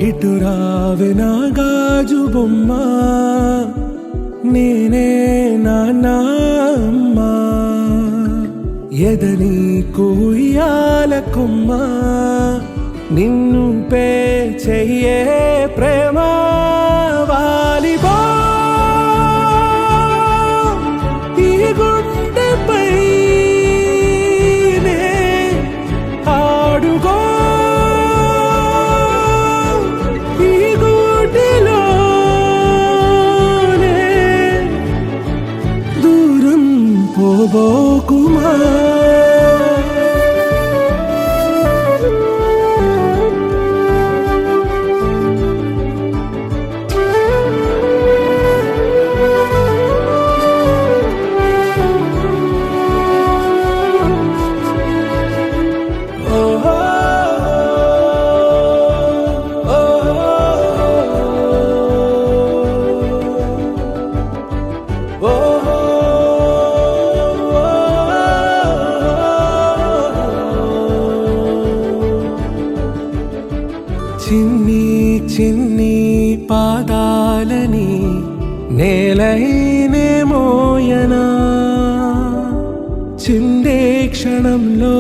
ఇటు రావే నా గాజు బొమ్మ, నేనే నాన్నమ్మ. ఎదని కుయ్యాల కొమ్మ, నిన్ను పే చెయ్యే ప్రేమ వాలిబా. ఈ గుండెపై ఆడుగో, ఈ గుడిలోనే దూరం పోబోకుమా. చిన్ని చిన్ని పాదాలని నేలైనే మోయనా, చిందే క్షణంలో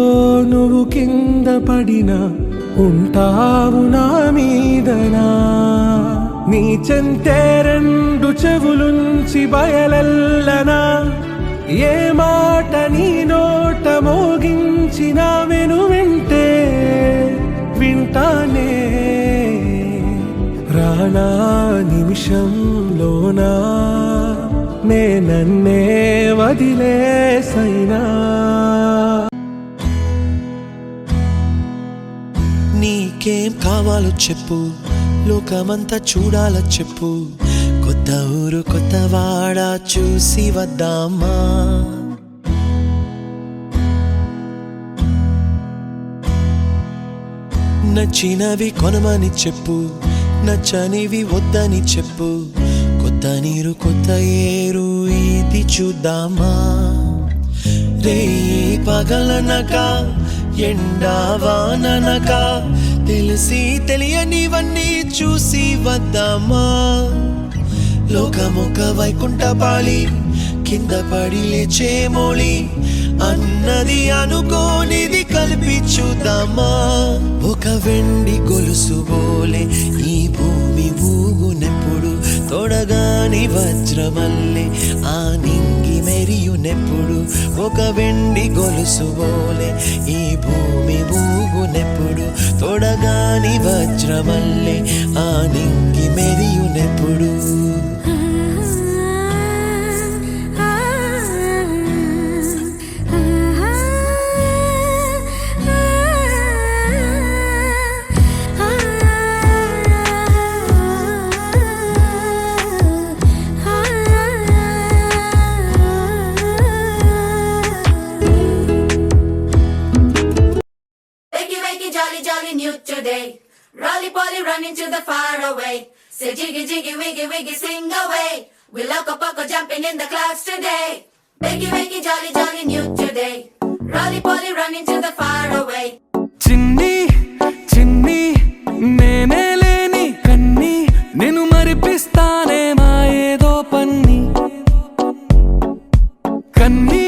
నువ్వు కింద పడినా ఉంటావు నా మీదనా. నీ చెంతే రెండు చెవులుంచి బయలెల్లనా, ఏ మాట నీ నోట మోగించిన వెను వింటే వింటానే. రానా నిమిషంలోనా నే నన్నే వదిలేసైనా. నీకేం కావాలో చెప్పు, లోకమంతా చూడాలో చెప్పు. కొత్త ఊరు కొత్త వాడ చూసి వద్దామా. నచ్చినవి కొనమని చెప్పు, నచ్చనివి వద్దని చెప్పు. కొత్త నీరు కొత్త ఏరు ఇది చూద్దామా. రే పగలనక ఎండావాననక తెలిసి తెలియనివన్నీ చూసి వద్దామా. లోకమొక వైకుంఠపాళి, కింద పడి లేచే మోళి, అన్నది అనుకోనిది కలిపి చూద్దామా. ఒక వెండి గొలుసు బోలే ఈ భూమి ఊగునెప్పుడు, తొడగాని వజ్రమల్లే ఆ నింగి మెరియునెప్పుడు. ఒక వెండి గొలుసు బోలే ఈ భూమి ఊగునెప్పుడు, తొడగాని వజ్రమల్లే ఆ నింగి మెరియునెప్పుడు. Jolly, jolly new today. Rolly polly running to the far away. Say jiggy, jiggy, wiggy, wiggy, swing away. We loco poco jumping in the clouds today. Wakey, wakey, jolly, jolly new today. Rolly polly running to the far away. చిన్ని చిన్ని నేనే లేని కన్ని, నేను మరిపిస్తానే మా ఏదో పన్ని. కన్ని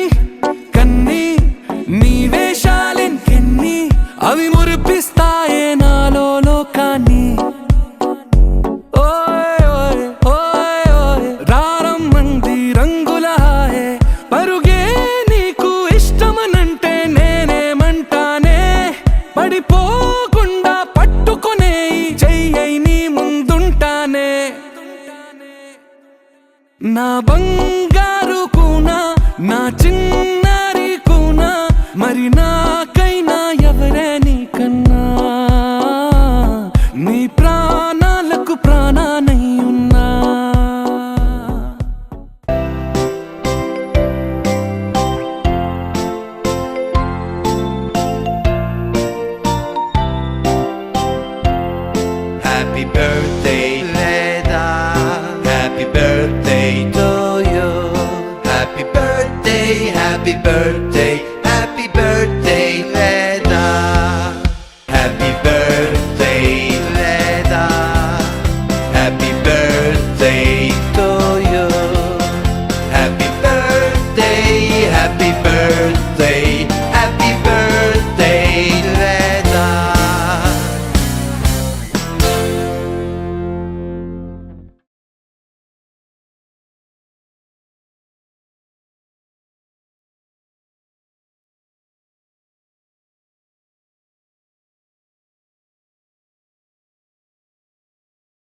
కన్ని నీ వేషాలెన్కెన్ని, అవి మురిపిస్తాయే నాలో లోకాన్ని. ఓయ్ ఓయ్ ఓయ్ ఓయ్ రారమ్మంది రంగుల హాయే, పరుగే నీకు ఇష్టమనంటే నేనేమంటానే. పడిపోకుండా పట్టుకునే చెయ్యై నీ ముందుంటానే. నా బంగారు కూనా, నా చిన్నారి కూనా, మరి నా